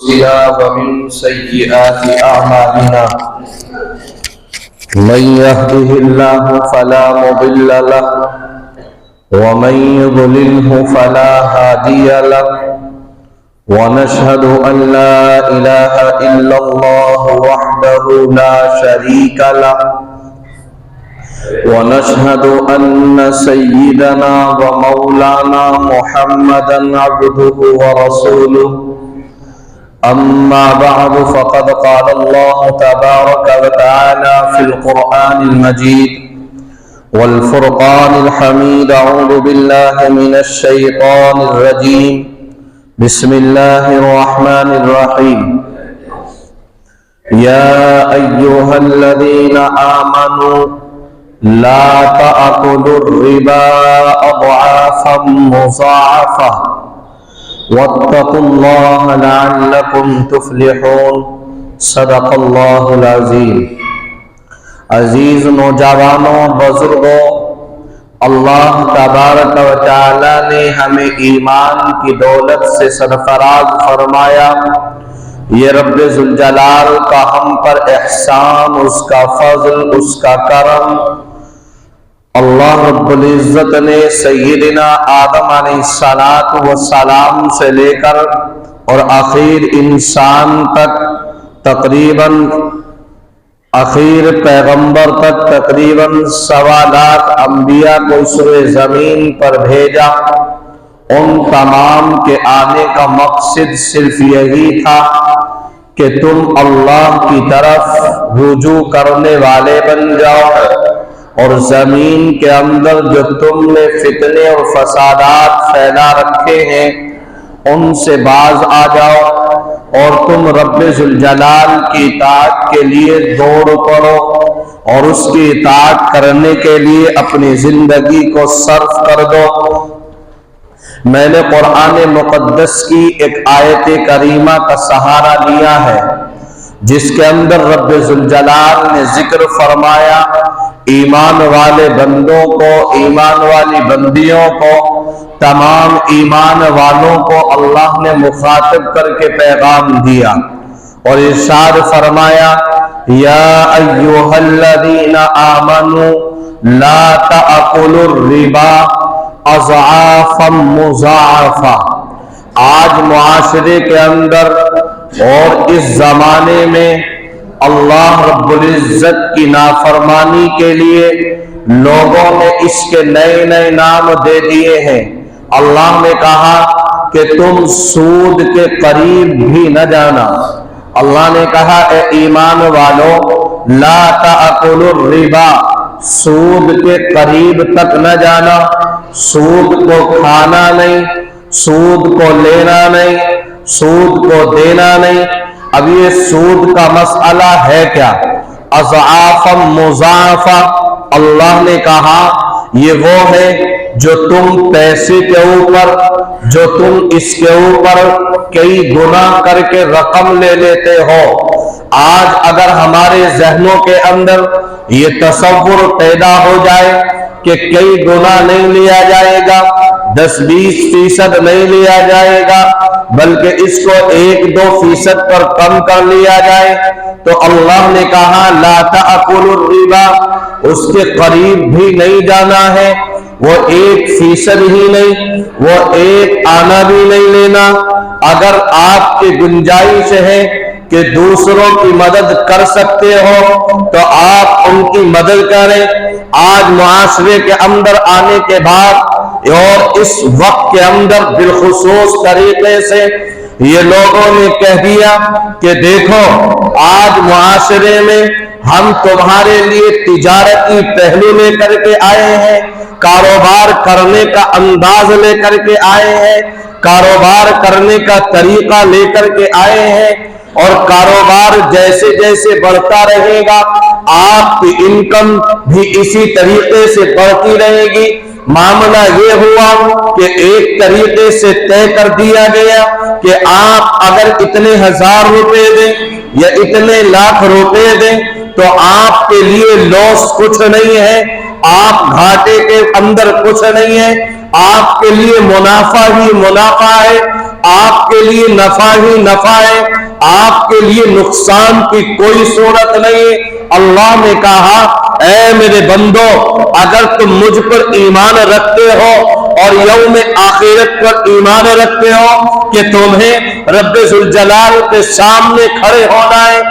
ومن سيئات أعمالنا من يهده الله فلا مضل له ومن يضلله فلا هادي له ونشهد أن لا إله إلا الله وحده لا شريك له ونشهد أن سيدنا ومولانا محمدا عبده ورسوله أما بعد فقد قال الله تبارك وتعالى في القرآن المجيد والفرقان الحميد أعوذ بالله من الشيطان الرجيم بسم الله الرحمن الرحيم يا أيها الذين آمنوا لا تأكلوا الربا أضعافا مضاعفة واتقوا الله لعلكم تفلحون صدق اللہ العظیم۔ عزیز نوجوانوں، بزرگوں، اللہ تبارک و تعالی نے ہمیں ایمان کی دولت سے سرفراز فرمایا۔ یہ رب ذوالجلال کا ہم پر احسان، اس کا فضل، اس کا کرم۔ اللہ رب العزت نے سیدنا آدم علیہ السلام سے لے کر اور آخر انسان تک، تقریباً آخر پیغمبر تک، تقریباً 1.25 لاکھ انبیاء کو سر زمین پر بھیجا۔ ان تمام کے آنے کا مقصد صرف یہی تھا کہ تم اللہ کی طرف رجوع کرنے والے بن جاؤ اور زمین کے اندر جو تم نے فتنے اور فسادات پھیلا رکھے ہیں ان سے باز آ جاؤ اور تم رب ذوالجلال کی اطاعت کے لیے دوڑ پڑو اور اس کی اطاعت کرنے کے لیے اپنی زندگی کو صرف کر دو۔ میں نے قرآن مقدس کی ایک آیت کریمہ کا سہارا لیا ہے جس کے اندر رب ذوالجلال نے ذکر فرمایا ایمان والے بندوں کو، ایمان والی بندیوں کو، تمام ایمان والوں کو اللہ نے مخاطب کر کے پیغام دیا اور ارشاد فرمایا یا ایھا الذین آمنوا لا تأکلوا الربا اضعافا مضاعفا۔ آج معاشرے کے اندر اور اس زمانے میں اللہ رب العزت کی نافرمانی کے لیے لوگوں نے اس کے نئے نئے نام دے دیے ہیں۔ اللہ نے کہا کہ تم سود کے قریب بھی نہ جانا۔ اللہ نے کہا اے ایمان والو لا تأکلوا الربا، سود کے قریب تک نہ جانا، سود کو کھانا نہیں، سود کو لینا نہیں، سود کو دینا نہیں۔ اب یہ سود کا مسئلہ ہے کیا؟ اضعافا مضاعفا، اللہ نے کہا یہ وہ ہے جو تم پیسے کے اوپر، جو تم اس کے اوپر کئی گنا کر کے رقم لے لیتے ہو۔ آج اگر ہمارے ذہنوں کے اندر یہ تصور پیدا ہو جائے کہ کئی گنا نہیں لیا جائے گا، 10-20% نہیں لیا جائے گا بلکہ اس کو 1-2% پر کم کر لیا جائے تو اللہ نے کہا لا تأکلوا الربا، اس کے قریب بھی نہیں جانا ہے، وہ 1% ہی نہیں، وہ 1 آنا بھی نہیں لینا۔ اگر آپ کی گنجائش ہے کہ دوسروں کی مدد کر سکتے ہو تو آپ ان کی مدد کریں۔ آج معاشرے کے اندر آنے کے بعد اور اس وقت کے اندر بالخصوص طریقے سے یہ لوگوں نے کہہ دیا کہ دیکھو آج معاشرے میں ہم تمہارے لیے تجارتی پہلو لے کر کے آئے ہیں، کاروبار کرنے کا انداز لے کر کے آئے ہیں، کاروبار کرنے کا طریقہ لے کر کے آئے ہیں اور کاروبار جیسے جیسے بڑھتا رہے گا آپ کی انکم بھی اسی طریقے سے بڑھتی رہے گی۔ معاملہ یہ ہوا کہ ایک طریقے سے طے کر دیا گیا کہ آپ اگر اتنے 1000 روپے دیں یا اتنے لاکھ روپے دیں تو آپ کے لیے لوس کچھ نہیں ہے، آپ گھاٹے کے اندر کچھ نہیں ہے، آپ کے لیے منافع ہی منافع ہے۔ آپ کے لیے نفع ہی نفع ہے، آپ کے لیے نقصان کی کوئی صورت نہیں۔ اللہ نے کہا اے میرے بندو، اگر تم مجھ پر ایمان رکھتے ہو اور یوم آخرت پر ایمان رکھتے ہو کہ تمہیں رب ذوالجلال کے سامنے کھڑے ہونا ہے،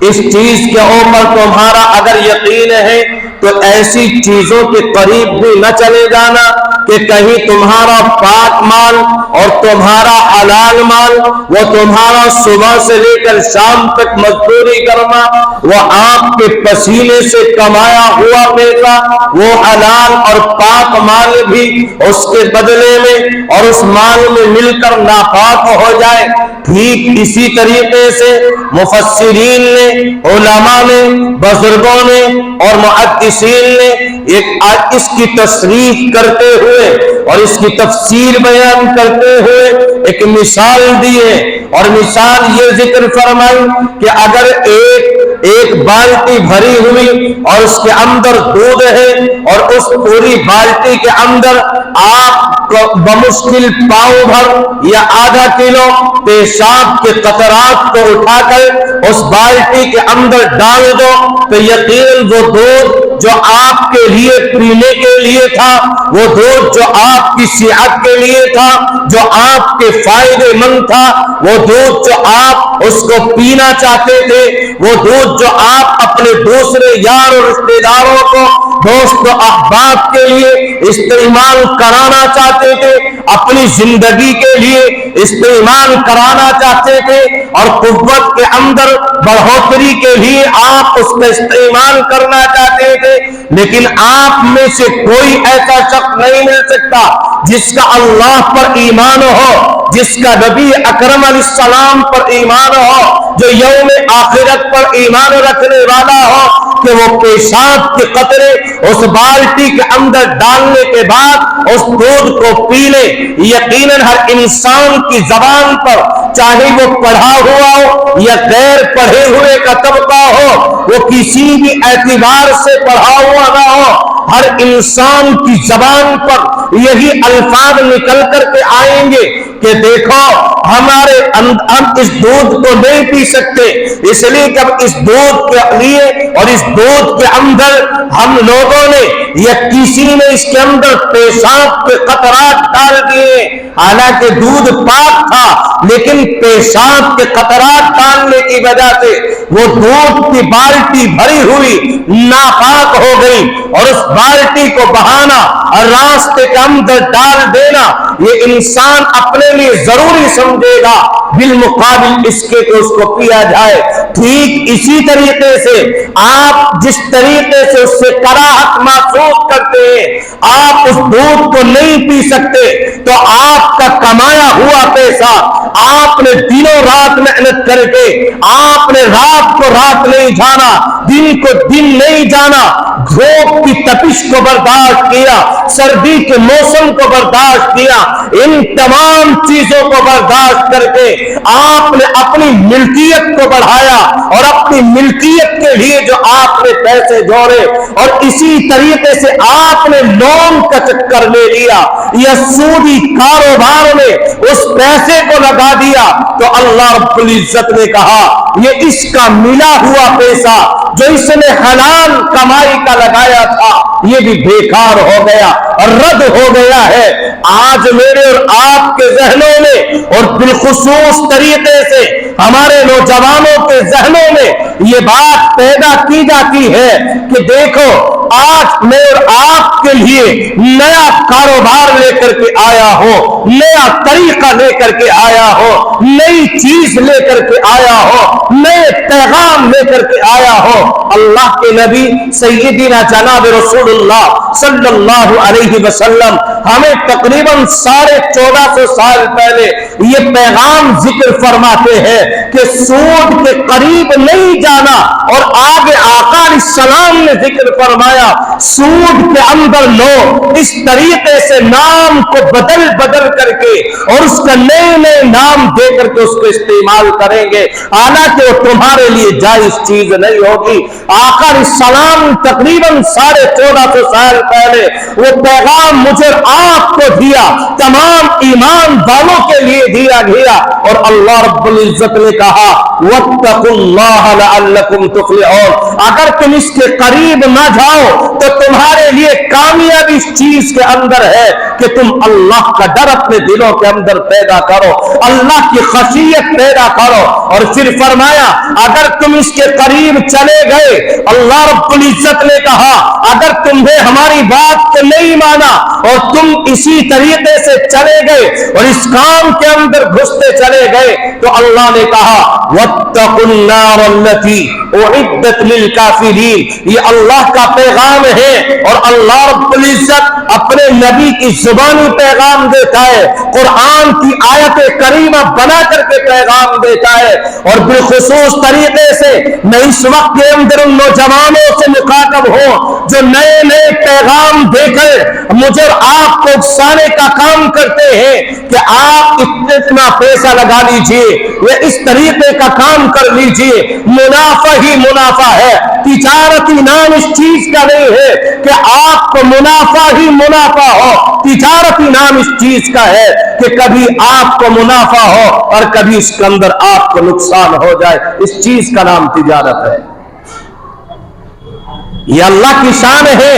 اس چیز کے اوپر تمہارا اگر یقین ہے تو ایسی چیزوں کے قریب بھی نہ چلے جانا کہ کہیں تمہارا پاک مال اور تمہارا حلال مال، وہ تمہارا صبح سے لے کر شام تک مزدوری کرنا، وہ آپ کے پسینے سے کمایا ہوا پیسہ، وہ حلال اور پاک مال بھی اس کے بدلے میں اور اس مال میں مل کر ناپاک ہو جائے۔ ٹھیک اسی طریقے سے مفسرین نے، علماء نے، بزرگوں نے اور محدثین نے اس کی تصریح کرتے ہوئے اور اس کی تفسیر بیان کرتے ہوئے ایک مثال دی ہے، اور مثال یہ ذکر فرمائی کہ اگر ایک بالٹی بھری ہوئی اور اس کے اندر دودھ ہے اور اس پوری بالٹی کے اندر آپ بمشکل پاؤں بھر یا آدھا کلو پیشاب کے قطرات کو اٹھا کر اس بالٹی کے اندر ڈال دو تو یقیناً وہ دودھ جو آپ کے لیے پینے کے لیے تھا، وہ دودھ جو آپ کی صحت کے لیے تھا، جو آپ کے فائدے مند تھا، وہ دودھ جو آپ اس کو پینا چاہتے تھے، وہ دودھ جو آپ اپنے دوسرے یار اور رشتے داروں کو، دوست و احباب کے لیے استعمال کرانا چاہتے تھے، اپنی زندگی کے لیے استعمال کرانا چاہتے تھے، اور قوت کے اندر بڑھوتری کے لیے آپ اس کا استعمال کرنا چاہتے تھے، لیکن آپ میں سے کوئی ایسا شخص نہیں مل سکتا جس کا اللہ پر ایمان ہو، جس کا نبی اکرم علیہ السلام پر ایمان ہو، جو یوم آخرت پر ایمان رکھنے والا ہو، کہ وہ پیشاب کے قطرے اس بالٹی کے اندر ڈالنے کے بعد اس دودھ کو پی لے۔ یقیناً ہر انسان کی زبان پر، چاہے وہ پڑھا ہوا ہو یا غیر پڑھے ہوئے کا طبقہ ہو، وہ کسی بھی اعتبار سے پڑھا ہوا نہ ہو، ہر انسان کی زبان پر یہی الفاظ نکل کر کے آئیں گے کہ دیکھو ہم اس دودھ کو نہیں پی سکتے، اس لیے کہ اس دودھ کے لیے اور اس دودھ کے اندر ہم لوگوں نے یا کسی نے اس کے اندر پیشاب کے قطرات ڈال دیے، حالانکہ دودھ پاک تھا لیکن پیشاب کے قطرات ڈالنے کی وجہ سے وہ دودھ کی بالٹی بھری ہوئی ناپاک ہو گئی، اور اس بالٹی کو بہانا اور راستے کے اندر ڈال دینا یہ انسان اپنے لیے ضروری سمجھے گا، بالمقابل اس کے کہ اس کو پیا جائے۔ ٹھیک اسی طریقے سے آپ جس طریقے سے اس سے کراہت محسوس کرتے ہیں، آپ اس دودھ کو نہیں پی سکتے، تو آپ کا کمایا ہوا پیسہ آپ نے دنوں رات محنت کر کے، آپ نے رات کو رات نہیں جانا، دن کو دن نہیں جانا، دھوپ کی تپش کو برداشت کیا، سردی کے موسم کو برداشت کیا، ان تمام چیزوں کو برداشت کر کے آپ نے اپنی ملکیت کو بڑھایا، اور اپنی ملکیت کے لیے جو آپ نے پیسے جوڑے، اور اسی طریقے سے آپ نے لون کا چکر لے لیا یا سودی کاروبار میں اس پیسے کو لگا دیا، تو اللہ رب العزت نے کہا یہ اس کا ملا ہوا پیسہ جو اس نے حلال کمائی کا لگایا تھا یہ بھی بیکار ہو گیا اور رد ہو گیا ہے۔ آج میرے اور آپ کے ذہنوں میں اور بالخصوص طریقے سے ہمارے نوجوانوں کے ذہنوں میں یہ بات پیدا کی جاتی ہے کہ دیکھو آج میں اور آپ کے لیے نیا کاروبار لے کر کے آیا ہو، نیا طریقہ لے کر کے آیا ہو، نئی چیز لے کر کے آیا ہو، نئے پیغام لے کر کے آیا ہو، اللہ کے نبی سیدنا جناب رسول اللہ صلی اللہ علیہ وسلم ہمیں تقریباً 1450 سال پہلے یہ پیغام ذکر فرماتے ہیں کہ سود کے قریب نہیں جانا، اور آگے آقا علیہ السلام نے ذکر فرمایا سود کے اندر لوگ اس طریقے سے نام کو بدل کر کے اور اس کا نئے نئے نام دے کر کے اس کو استعمال کریں گے حالانکہ وہ تمہارے لیے جائز چیز نہیں ہوگی۔ آقا علیہ السلام تقریباً 1450 سال پہلے وہ پیغام مجھے آپ کو دیا، تمام ایمان والوں کے لیے دیا گیا، اور اللہ رب العزت نے کہا واتقوا اللہ لعلکم تفلحون، اگر تم اس کے قریب نہ جاؤ تو تمہارے لیے کامیابی اس چیز کے اندر ہے کہ تم اللہ کا ڈر اپنے دلوں کے اندر پیدا کرو، اللہ کی خشیت پیدا کرو۔ اور پھر فرمایا اگر تم اس کے قریب چلے گئے، اللہ رب العزت نے کہا اگر تمہیں ہماری بات کو نہیں مانا اور تم اسی طریقے سے چلے گئے اور اس کام کے اندر گھستے چلے گئے تو اللہ نے کہا واتقوا النار التي اعدت للكافرين، یہ اللہ کا پیغام ہے اور اللہ رب العزت اپنے نبی کی زبانی پیغام دیتا ہے، قرآن کی آیت کریمہ بنا کر کے پیغام دیتا ہے۔ اور بالخصوص طریقے سے میں اس وقت کے اندر ان نوجوانوں سے مخاطب ہوں جو نئے نئے پیغام دے کر مجھے اور آپ کو اکسانے کا کام کرتے ہیں کہ آپ اتنا پیسہ لگا لیجئے یا اس طریقے کا کام کر لیجئے، منافع ہی منافع ہے، تجارتی نام اس چیز کا نہیں ہے کہ آپ کو منافع ہی منافع ہو، تجارتی نام اس چیز کا ہے کہ کبھی آپ کو منافع ہو اور کبھی اس کے اندر آپ کو نقصان ہو جائے، اس چیز کا نام تجارت ہے۔ یہ اللہ کی شان ہے،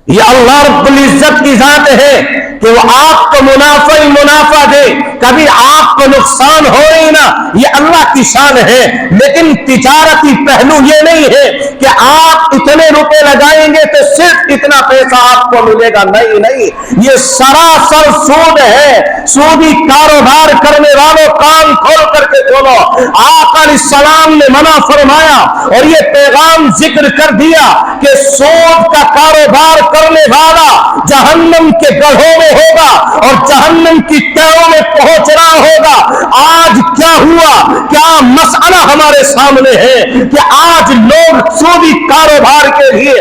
یہ اللہ رب العزت کی ذات ہے کہ وہ آپ کو منافع ہی منافع دے، کبھی آپ کو نقصان ہو ہی نہ، یہ اللہ کی شان ہے۔ لیکن تجارتی پہلو یہ نہیں ہے کہ آپ اتنے روپے لگائیں گے تو صرف اتنا پیسہ آپ کو ملے گا، نہیں نہیں، یہ سراسر سود ہے۔ سودی کاروبار کرنے والوں کان کھول کر کے سنو، آقا علیہ السلام نے منع فرمایا اور یہ پیغام ذکر کر دیا کہ سود کا کاروبار کرنے والا جہنم کے گڑھوں میں ہوگا اور جہنم کی تہوں میں پہنچ رہا ہوگا۔ آج کیا ہوا، کیا مسئلہ ہمارے سامنے ہے کہ آج لوگ سودی کاروبار کے لیے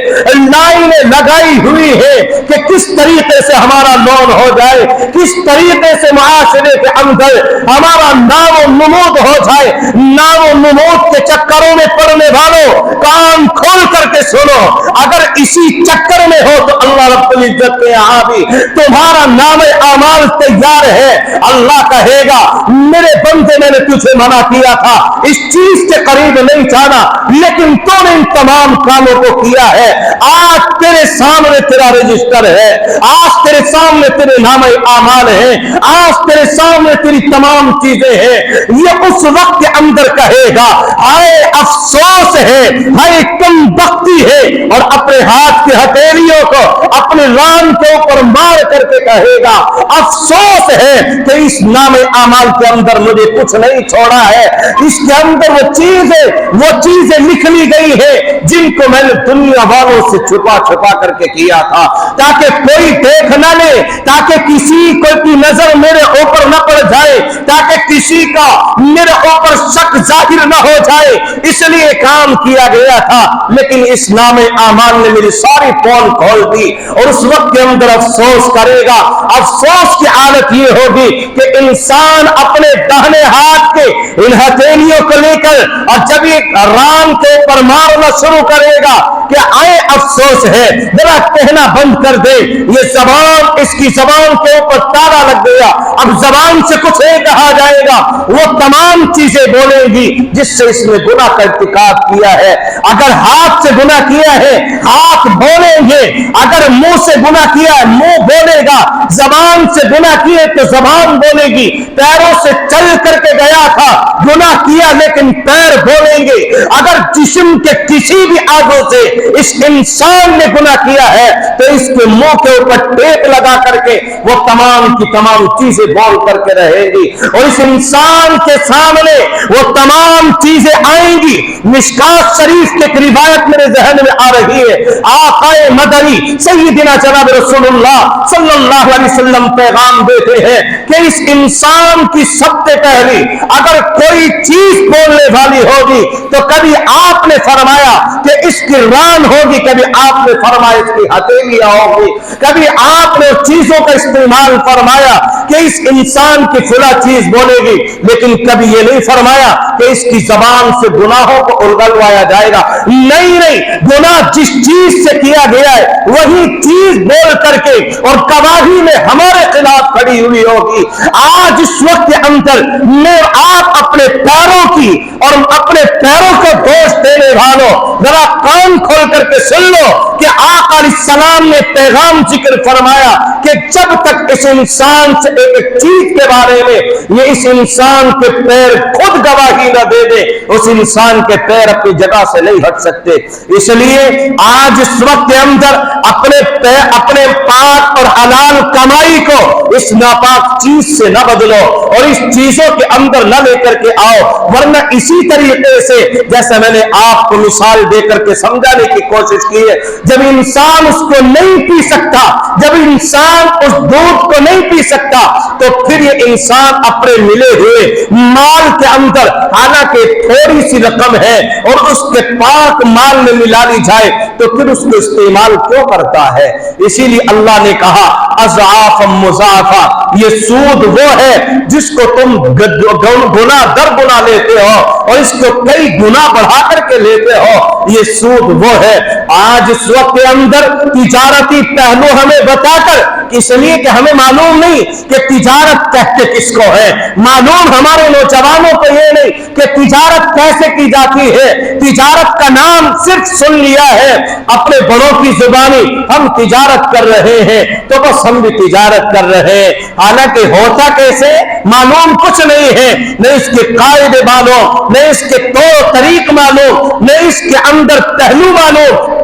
لائنیں لگائی ہوئی ہے کہ کس طریقے سے ہمارا لون ہو جائے، کس طریقے سے معاشرے کے اندر ہمارا نام و نمود ہو جائے۔ نام و نمود کے چکروں میں پڑنے والوں کان کھول کر کے سنو، اگر اسی چکر میں ہو تو اللہ رب العزت کے یہاں بھی تمہارا نام اعمال تیار ہے۔ اللہ کہے گا میرے بندے میں نے تجھے منع کیا تھا، اس چیز کے قریب نہیں جانا، لیکن تو نے ان تمام کاموں کو کیا ہے۔ آج تیرے سامنے تیرا رجسٹر ہے، آج تیرے سامنے تیرے نام اعمال ہیں، آج تیرے سامنے تیری تمام چیزیں ہیں۔ یہ اس وقت کے اندر کہے گا ہائے افسوس ہے، ہائے کم بختی ہے، اور اپنے ہاتھ کی ہتھیلیوں کو اپنے ران کے اوپر مار کر کے کہے گا افسوس ہے کہ اس نام اعمال کے اندر مجھے کچھ نہیں چھوڑا ہے، اس کے اندر وہ چیزیں لکھ لی گئی ہے جن کو میں نے دنیا والوں سے چھپا چھپا کر کے کیا تھا تاکہ کوئی دیکھ نہ لے، تاکہ کسی کو کی نظر میرے اوپر نہ پڑ جائے، تاکہ کسی کا میرے اوپر شک ظاہر نہ ہو جائے، اس لیے کام کیا گیا تھا۔ لیکن اس نام اعمال نے میری ساری پول کھول دی، اور اس وقت کے اندر افسوس کرے گا۔ افسوس کی حالت یہ ہوگی کہ انسان اپنے داہنے ہاتھ کے ان ہتھیلیوں کو لے کر اور جب یہ ران کے اوپر مارنا شروع کرے گا کہ آئے افسوس ہے، ذرا کہنا بند کر دے، یہ زبان اس کی زبان کے اوپر تالا لگ گیا، اب زبان سے کچھ نہیں کہا جائے گا، وہ تمام چیزیں بولے گی جس سے اس نے گناہ کا ارتکاب کیا ہے۔ اگر ہاتھ سے گناہ کیا ہے ہاتھ بولیں گے، اگر منہ سے گناہ کیا ہے منہ بولے گا، زبان سے گناہ کیے تو زبان بولے گی، پیروں سے چل کر کے گیا تھا گناہ کیا لیکن پیر بولیں گے۔ اگر جسم کے کسی بھی آگوں سے اس انسان نے گناہ کیا ہے تو اس کے منہ کے اوپر ٹیپ لگا کر کے وہ تمام کی تمام چیزیں بول کر کے رہے گی، اور اس انسان کے سامنے وہ تمام چیزیں آئیں گی۔ مشکات شریف کی ایک روایت میرے ذہن میں آ رہی ہے، آقا مدنی سیدنا جناب رسول اللہ صلی اللہ علیہ وسلم پیغام دیتے ہیں کہ اس انسان کی سب سے پہلی اگر کوئی چیز بولنے والی ہوگی تو کبھی آپ نے فرمایا کہ اس کی ران ہوگی، کبھی آپ نے فرمایا اس کی ہتھیلیاں ہوگی، کبھی آپ نے چیزوں کا استعمال فرمایا کہ اس انسان کی فلاں چیز بولے گی، لیکن کبھی یہ نہیں فرمایا کہ اس کی زبان سے گناہوں کو اگلوایا جائے گا۔ نہیں، گناہ جس چیز سے کیا گیا ہے وہی چیز بول کر کے اور گواہی میں ہمارے خلاف کھڑی ہوئی ہوگی۔ آج اس وقت کے اندر میں آپ اپنے پیروں کی اور اپنے پیروں کو گوشت دینے والوں ذرا کان کھول کر کے سن لو کہ آقا علیہ السلام نے پیغام ذکر فرمایا کہ جب تک اس انسان سے ایک چیز کے بارے میں یہ اس انسان کے پیر خود گواہی نہ دے دے، اس انسان کے پیر اپنی جگہ سے نہیں ہٹ سکتے۔ اس لیے آج اس وقت کے اندر اپنے پاک اور حلال کمائی کو اس ناپاک چیز سے نہ بدلو اور اس چیزوں کے اندر نہ لے کر کے آؤ، ورنہ اسی طریقے سے جیسا میں نے آپ کو مثال دے کر کے سمجھانے کی کوشش کی ہے، جب انسان اس کو نہیں پی سکتا، جب انسان اس دودھ کو نہیں پی سکتا، تو پھر یہ انسان اپنے ملے ہوئے مال کے اندر حالانکہ تھوڑی سی رقم ہے اور اس کے پاک مال میں ملا لی جائے تو پھر اس کو استعمال کیوں کرتا ہے؟ اسی لیے اللہ نے کہا اضعاف مضاعفہ، یہ سود وہ ہے جس کو تم گنا در گنا لیتے ہو اور اس کو کئی گنا بڑھا کر کے لیتے ہو، یہ سود وہ ہے۔ آج اس وقت کے اندر تجارتی پہلو ہمیں بتا کر، اس لیے کہ ہمیں معلوم نہیں کہ تجارت کہتے کس کو ہے، معلوم ہمارے نوجوانوں کو یہ نہیں کہ تجارت کیسے کی جاتی ہے، تجارت کا نام صرف سن لیا ہے اپنے بڑوں کی زبانی، ہم تجارت کر رہے ہیں تو بس ہم بھی تجارت کر رہے ہیں، حالانکہ ہوتا کیسے معلوم کچھ نہیں ہے، نہ اس کے قاعدے معلوم، نہ اس کے طور طریق معلوم، نہ اس کے اندر پہلو معلوم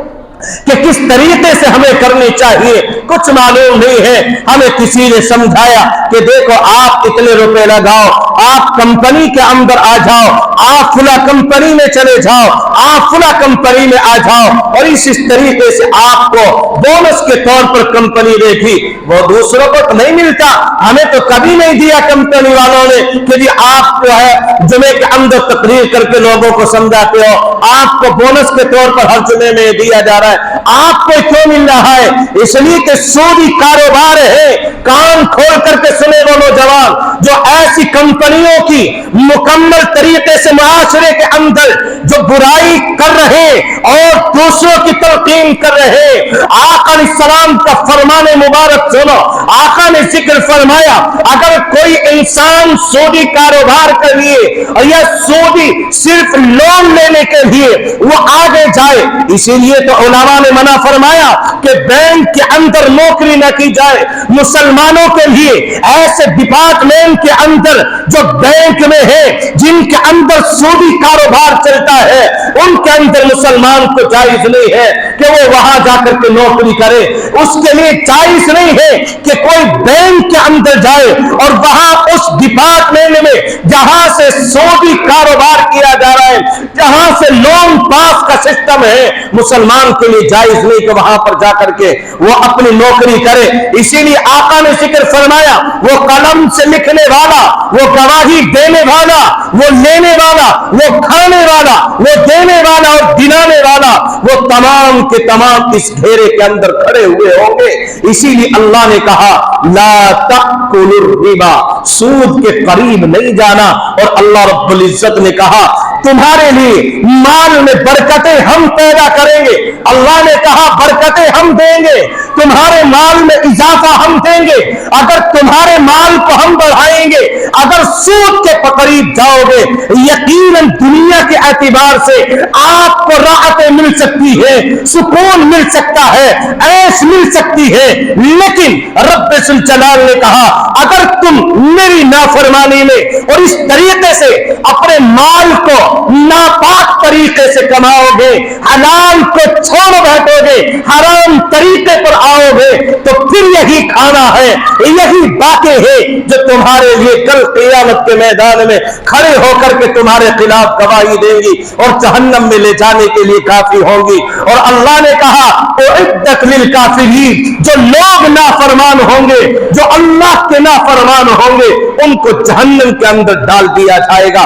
کہ کس طریقے سے ہمیں کرنی چاہیے، کچھ معلوم نہیں ہے۔ ہمیں کسی نے سمجھایا کہ دیکھو آپ اتنے روپے لگاؤ، آپ کمپنی کے اندر آ جاؤ، آپ فلاں کمپنی میں چلے جاؤ، آپ فلاں کمپنی میں آ جاؤ اور اس طریقے سے آپ کو بونس کے طور پر کمپنی دے گی۔ وہ دوسروں کو تو نہیں ملتا، ہمیں تو کبھی نہیں دیا کمپنی والوں نے کہ جی آپ جو ہے جمعے کے اندر تقریر کر کے لوگوں کو سمجھاتے ہو، آپ کو بونس کے طور پر ہر جمعے میں دیا جا رہا ہے، آپ کو کیوں مل رہا ہے؟ اس لیے کہ سودی کاروبار ہے۔ کان کھول کر کے سنے وہ نوجوان جو ایسی کمپنیوں کی مکمل طریقے سے معاشرے کے اندر جو برائی کر رہے اور دوسروں کی تلقین کر رہے، آقا علیہ السلام کا فرمان مبارک سنو، آقا نے ذکر فرمایا اگر کوئی انسان سودی کاروبار کے لیے یا سودی صرف لون لینے کے لیے وہ آگے جائے، اسی لیے تو علماء نے منع فرمایا کہ بینک کے اندر نوکری نہ کی جائے۔ مسلمانوں کے لیے ایسے ڈپارٹمنٹ کے اندر جو بینک میں ہے جن کے اندر سودی کاروبار چلتا ہے، ان کے اندر مسلمان کو جائز نہیں ہے کہ وہ وہاں جا کر کے نوکری کرے، اس کے لیے جائز نہیں ہے کہ کوئی بینک کے اندر جائے اور وہاں اس ڈپارٹمنٹ میں جہاں سے سودی کاروبار کیا جا رہا ہے، جہاں سے لون پاس کا سسٹم ہے، مسلمان کے لیے جائز نہیں کہ وہاں پر جا کر کے وہ اپنی نوکری کرے۔ اسی لیے آقا نے ذکر فرمایا وہ قلم سے لکھنے والا، وہ گواہی دینے والا، وہ لینے والا، وہ کھانے والا، وہ دینے والا اور دلانے والا، وہ تمام کے تمام اس گھیرے کے اندر کھڑے ہوئے ہوں گے۔ اسی لیے اللہ نے کہا لا تأکلوا الربا، سود کے قریب نہیں جانا، اور اللہ رب العزت نے کہا تمہارے لیے مال میں برکتیں ہم پیدا کریں گے، اللہ نے کہا برکتیں ہم دیں گے، تمہارے مال میں اضافہ ہم دیں گے، اگر تمہارے مال کو ہم بڑھائیں گے، اگر سود کے قریب جاؤ گے یقیناً دنیا کے اعتبار سے آپ کو راحتیں مل سکتی ہے، سکون مل سکتا ہے، عیش مل سکتی ہے، لیکن رب ذوالجلال نے کہا اگر تم میری نافرمانی میں اور اس طریقے سے اپنے مال کو ناپاک طریقے سے کماؤ گے، حلال کو چھوڑ بیٹھو گے، حرام طریقے پر آؤ گے، تو پھر یہی کھانا ہے، یہی باتیں ہیں جو تمہارے لیے کل قیامت کے میدان میں کھڑے ہو کر کے تمہارے خلاف گواہی دیں گی اور جہنم میں لے جانے کے لیے کافی ہوں گی۔ اور اللہ نے کہا اعدت للکافرین، جو لوگ نافرمان ہوں گے، جو اللہ کے نافرمان ہوں گے، ان کو جہنم کے اندر ڈال دیا جائے گا۔